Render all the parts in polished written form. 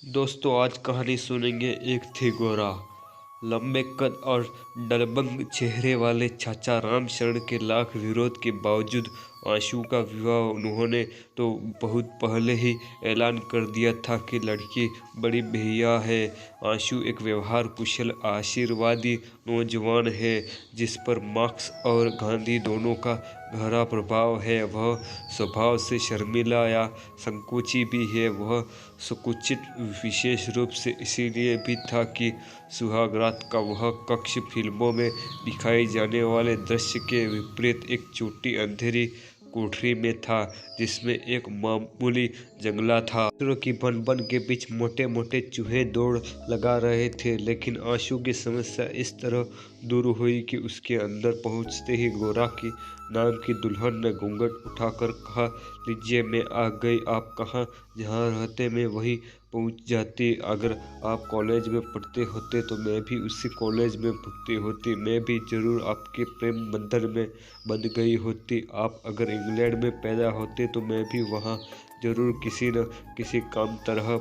दोस्तों आज कहानी सुनेंगे। एक थे गोरा, लंबे कद और डरबंग चेहरे वाले चाचा रामशरण के लाख विरोध के बावजूद आशु का विवाह उन्होंने तो बहुत पहले ही ऐलान कर दिया था कि लड़की बड़ी बेहिया है। आशु एक व्यवहार कुशल आशीर्वादी नौजवान है जिस पर मार्क्स और गांधी दोनों का गहरा प्रभाव है। वह स्वभाव से शर्मीला या संकोची भी है। वह संकुचित विशेष रूप से इसीलिए भी था कि सुहाग रात का वह कक्ष फिल्मों में दिखाए जाने वाले दृश्य के विपरीत एक छोटी अंधेरी कोठरी में था जिसमें एक मामूली जंगला था। पत्थरों की बन के बीच मोटे मोटे चूहे दौड़ लगा रहे थे, लेकिन आशु की समस्या इस तरह दूर हुई कि उसके अंदर पहुंचते ही गोरा की नाम की दुल्हन ने घूंघट उठाकर कहा, लीजिए मैं आ गई। आप कहाँ जहाँ रहते मैं वहीं पहुंच जाती। अगर आप कॉलेज में पढ़ते होते तो मैं भी उसी कॉलेज में पढ़ती होती। मैं भी जरूर आपके प्रेम बंधन में बंध गई होती। आप अगर इंग्लैंड में पैदा होते तो मैं भी वहाँ जरूर किसी न किसी काम तरह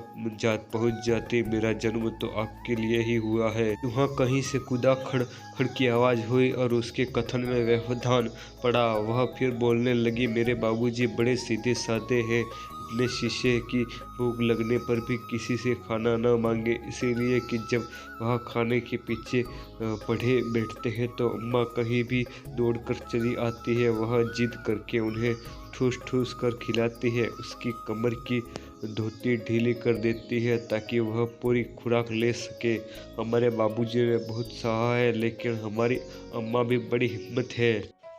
पहुंच जाती। मेरा जन्म तो आपके लिए ही हुआ है। वहाँ कहीं से कूदा खड़ खड़ की आवाज़ हुई और उसके कथन में व्यवधान पड़ा। वह फिर बोलने लगी, मेरे बाबूजी बड़े सीधे साधे हैं। इतने शीशे की भूख लगने पर भी किसी से खाना न मांगे, इसीलिए कि जब वह खाने के पीछे पढ़े बैठते हैं तो अम्मा कहीं भी दौड़कर चली आती है। वह जिद करके उन्हें ठूस ठूस कर खिलाती है, उसकी कमर की धोती ढीली कर देती है ताकि वह पूरी खुराक ले सके। हमारे बाबूजी ने बहुत सहा है, लेकिन हमारी अम्मा भी बड़ी हिम्मत है।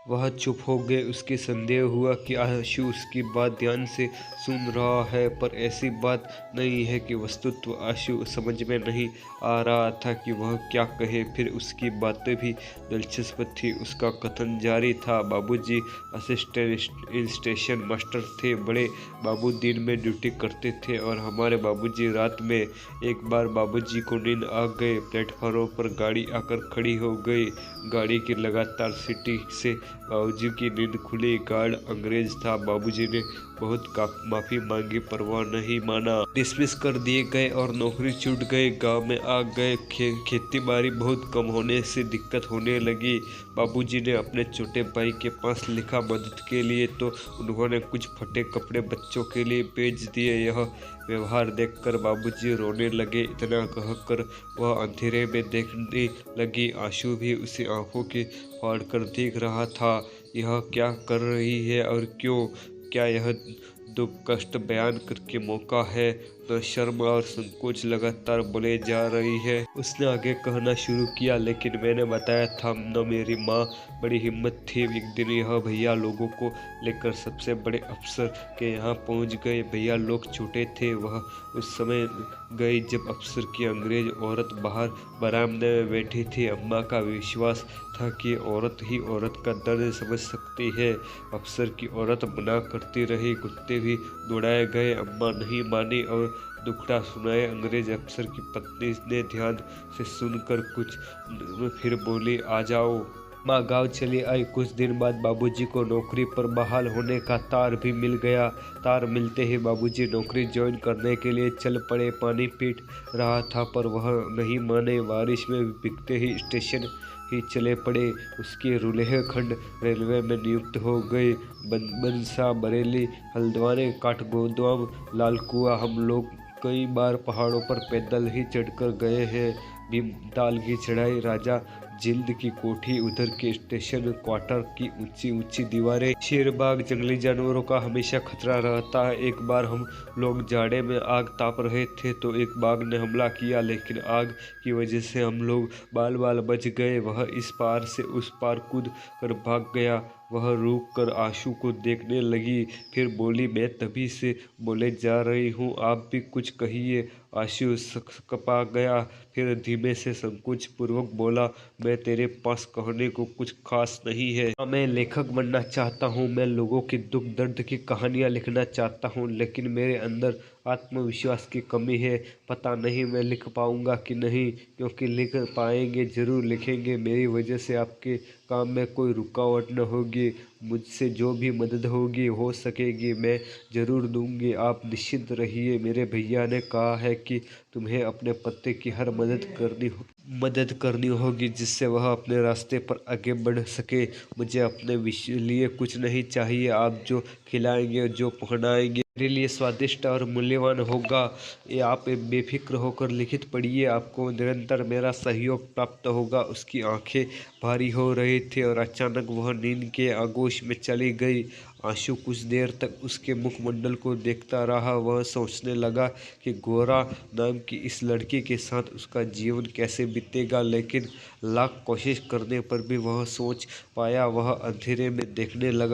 वह चुप हो गए। उसके संदेह हुआ कि आशु उसकी बात ध्यान से सुन रहा है, पर ऐसी बात नहीं है कि वस्तुतः आशु समझ में नहीं आ रहा था कि वह क्या कहे। फिर उसकी बातें भी दिलचस्प थी। उसका कथन जारी था, बाबूजी असिस्टेंट स्टेशन मास्टर थे। बड़े बाबू दिन में ड्यूटी करते थे और हमारे बाबूजी रात में। एक बार बाबूजी को नींद आ गई। प्लेटफार्म पर गाड़ी आकर खड़ी हो गई। गाड़ी की लगातार सीटी से बाबूजी की नींद खुली। गार्ड अंग्रेज था। बाबूजी ने बहुत माफी मांगी पर वह नहीं माना। डिसमिस कर दिए गए और नौकरी छूट गई। गांव में आ गए। खेती बाड़ी बहुत कम होने से दिक्कत होने लगी। बाबूजी ने अपने छोटे भाई के पास लिखा मदद के लिए, तो उन्होंने कुछ फटे कपड़े बच्चों के लिए बेच दिए। यह व्यवहार देखकर बाबूजी रोने लगे। इतना कहकर वह अंधेरे में देखने लगी। आशु भी उसी आंखों की फाड़ कर देख रहा था। यह क्या कर रही है और क्यों? क्या यह दुख कष्ट बयान करके मौका है? न शर्म और संकोच लगातार बोले जा रही है। उसने आगे कहना शुरू किया, लेकिन मैंने बताया था न, मेरी माँ बड़ी हिम्मत थी। एक दिन यह भैया लोगों को लेकर सबसे बड़े अफसर के यहाँ पहुँच गए। भैया लोग छोटे थे। वह उस समय गई जब अफसर की अंग्रेज औरत बाहर बरामदे में बैठी थी। अम्मा का विश्वास था कि औरत ही औरत का दर्द समझ सकती है। अफसर की औरत मना करती रही। कुत्ते भी दौड़ाए गए। अम्मा नहीं मानी और दुखड़ा सुनाए। अंग्रेज अफसर की पत्नी ने ध्यान से सुनकर कुछ फिर बोली, आ जाओ। माँ गांव चली आई। कुछ दिन बाद बाबूजी को नौकरी पर बहाल होने का तार भी मिल गया। तार मिलते ही बाबूजी नौकरी ज्वाइन करने के लिए चल पड़े। पानी पीट रहा था पर वह नहीं माने। बारिश में भीगते ही स्टेशन ही चले पड़े। उसके रुलेखंड रेलवे में नियुक्त हो गए। बनसा, बरेली, हल्द्वानी, काठगोदाम, लालकुआ। हम लोग कई बार पहाड़ों पर पैदल ही चढ़कर गए हैं। भीमताल की चढ़ाई, राजा जिंद की कोठी, उधर के स्टेशन क्वार्टर की ऊंची ऊंची दीवारें। शेरबाग, जंगली जानवरों का हमेशा खतरा रहता है। एक बार हम लोग जाड़े में आग ताप रहे थे तो एक बाघ ने हमला किया, लेकिन आग की वजह से हम लोग बाल बाल बच गए। वह इस पार से उस पार कूद कर भाग गया। वह रुक कर आशु को देखने लगी, फिर बोली, मैं तभी से बोले जा रही हूँ, आप भी कुछ कहिए। आशु कपा गया, फिर धीमे से संकोच पूर्वक बोला, मैं तेरे पास कहने को कुछ खास नहीं है। मैं लेखक बनना चाहता हूँ। मैं लोगों के दुख दर्द की कहानियाँ लिखना चाहता हूँ, लेकिन मेरे अंदर आत्मविश्वास की कमी है। पता नहीं मैं लिख पाऊंगा कि नहीं, क्योंकि लिख पाएंगे, ज़रूर लिखेंगे। मेरी वजह से आपके काम में कोई रुकावट न होगी। मुझसे जो भी मदद होगी हो सकेगी मैं ज़रूर दूंगी। आप निश्चिंत रहिए। मेरे भैया ने कहा है कि तुम्हें अपने पति की हर मदद करनी होगी, जिससे वह अपने रास्ते पर आगे बढ़ सके। मुझे अपने लिए कुछ नहीं चाहिए। आप जो खिलाएंगे, जो पहनाएंगे, मेरे लिए स्वादिष्ट और मूल्यवान होगा। ये आप बेफिक्र होकर लिखित पढ़िए। आपको निरंतर मेरा सहयोग प्राप्त होगा। उसकी आंखें भारी हो रही थी और अचानक वह नींद के आगोश में चली गई। आंसू कुछ देर तक उसके मुखमंडल को देखता रहा। वह सोचने लगा कि गोरा नाम की इस लड़की के साथ उसका जीवन कैसे बीतेगा, लेकिन लाख कोशिश करने पर भी वह सोच पाया। वह अंधेरे में देखने लगा।